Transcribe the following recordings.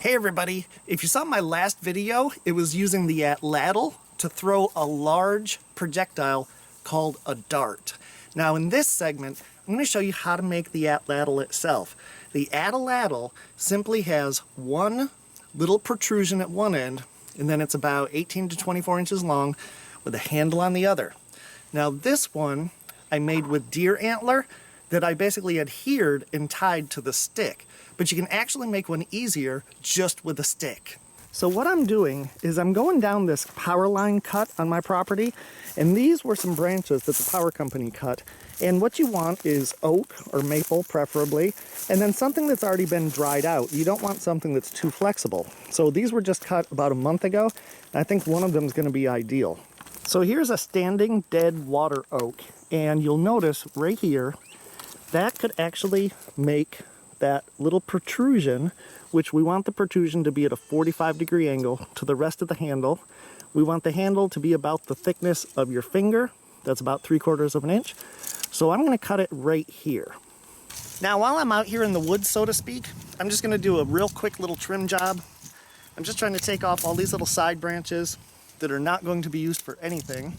Hey everybody, if you saw my last video, it was using the atlatl to throw a large projectile called a dart. Now in this segment, I'm going to show you how to make the atlatl itself. The atlatl simply has one little protrusion at one end, and then it's about 18 to 24 inches long with a handle on the other. Now this one I made with deer antler that I basically adhered and tied to the stick. But you can actually make one easier just with a stick. So what I'm doing is I'm going down this power line cut on my property, and these were some branches that the power company cut. And what you want is oak or maple preferably, and then something that's already been dried out. You don't want something that's too flexible. So these were just cut about a month ago, and I think one of them is going to be ideal. So here's a standing dead water oak, and you'll notice right here, that could actually make that little protrusion, which we want the protrusion to be at a 45-degree angle to the rest of the handle. We want the handle to be about the thickness of your finger. That's about 3/4 of an inch. So I'm going to cut it right here. Now while I'm out here in the woods, so to speak, I'm just going to do a real quick little trim job. I'm just trying to take off all these little side branches that are not going to be used for anything.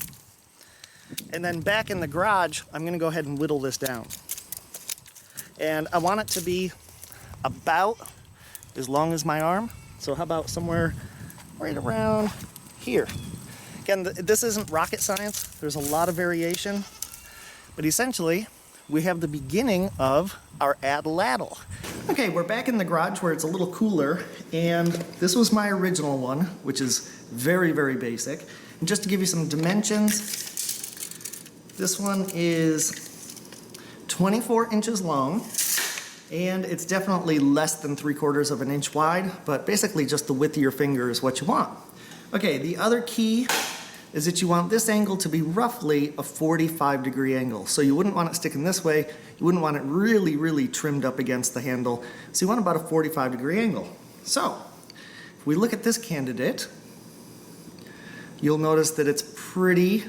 And then back in the garage, I'm going to go ahead and whittle this down. And I want it to be about as long as my arm. So how about somewhere right around here. Again, this isn't rocket science. There's a lot of variation. But essentially, we have the beginning of our atlatl. Okay, we're back in the garage where it's a little cooler. And this was my original one, which is very, very basic. And just to give you some dimensions, this one is 24 inches long, and it's definitely less than 3/4 of an inch wide, but basically just the width of your finger is what you want. Okay, the other key is that you want this angle to be roughly a 45-degree angle. So you wouldn't want it sticking this way, you wouldn't want it really, really trimmed up against the handle. So you want about a 45-degree angle. So, if we look at this candidate, you'll notice that it's pretty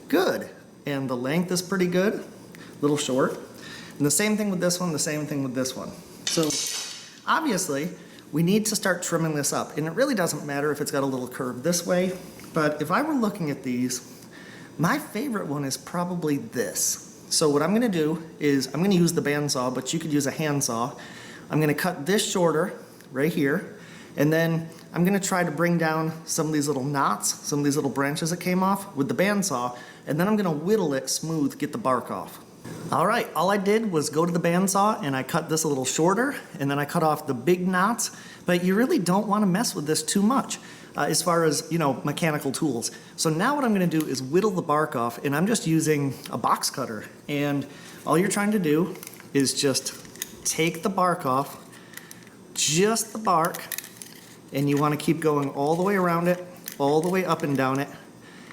good, and the length is pretty good, a little short. And the same thing with this one, the same thing with this one. So obviously we need to start trimming this up, and it really doesn't matter if it's got a little curve this way, but if I were looking at these, my favorite one is probably this. So what I'm going to do is I'm going to use the bandsaw, but you could use a handsaw. I'm going to cut this shorter right here, and then I'm going to try to bring down some of these little knots, some of these little branches that came off with the bandsaw, and then I'm going to whittle it smooth, get the bark off. Alright, all I did was go to the bandsaw and I cut this a little shorter, and then I cut off the big knots, but you really don't want to mess with this too much as far as, mechanical tools. So now what I'm going to do is whittle the bark off, and I'm just using a box cutter, and all you're trying to do is just take the bark off, just the bark, and you want to keep going all the way around it, all the way up and down it,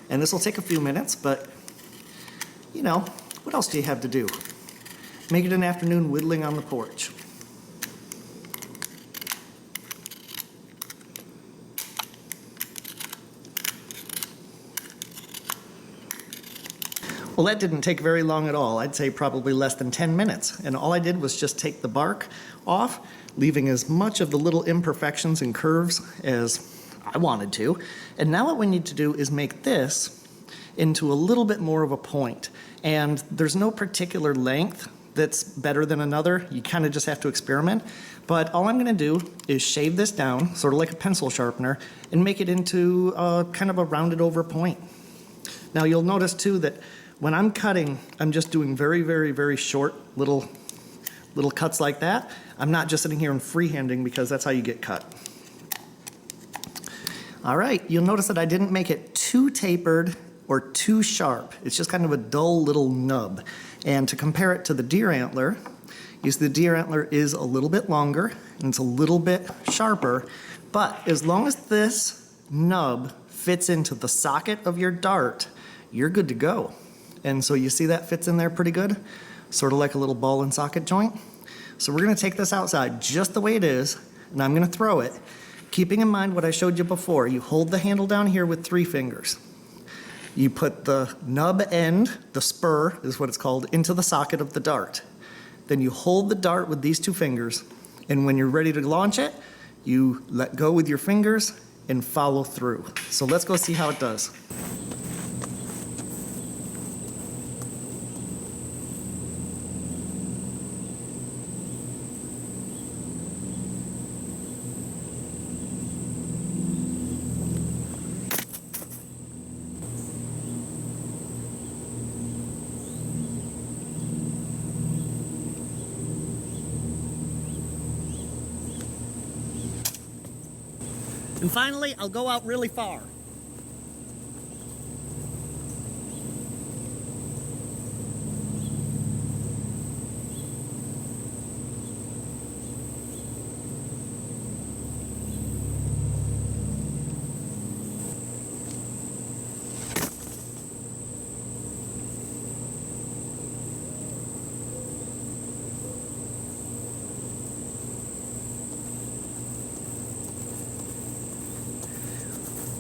and this will take a few minutes, but what else do you have to do? Make it an afternoon whittling on the porch. Well, that didn't take very long at all. I'd say probably less than 10 minutes. And all I did was just take the bark off, leaving as much of the little imperfections and curves as I wanted to. And now what we need to do is make this into a little bit more of a point. And there's no particular length that's better than another. You kind of just have to experiment. But all I'm going to do is shave this down, sort of like a pencil sharpener, and make it into kind of a rounded over point. Now you'll notice too that when I'm cutting, I'm just doing very, very, very short little cuts like that. I'm not just sitting here and freehanding, because that's how you get cut. All right, you'll notice that I didn't make it too tapered or too sharp. It's just kind of a dull little nub. And to compare it to the deer antler, you see the deer antler is a little bit longer and it's a little bit sharper, but as long as this nub fits into the socket of your dart, you're good to go. And so you see that fits in there pretty good, sort of like a little ball and socket joint. So we're gonna take this outside just the way it is, and I'm gonna throw it, keeping in mind what I showed you before. You hold the handle down here with 3 fingers. You put the nub end, the spur is what it's called, into the socket of the dart. Then you hold the dart with these 2 fingers, and when you're ready to launch it, You let go with your fingers and follow through. So let's go see how it does. And finally, I'll go out really far.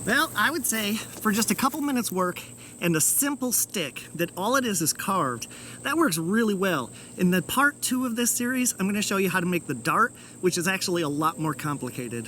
Well, I would say for just a couple minutes work and a simple stick that all it is carved, that works really well. In the part 2 of this series, I'm going to show you how to make the dart, which is actually a lot more complicated.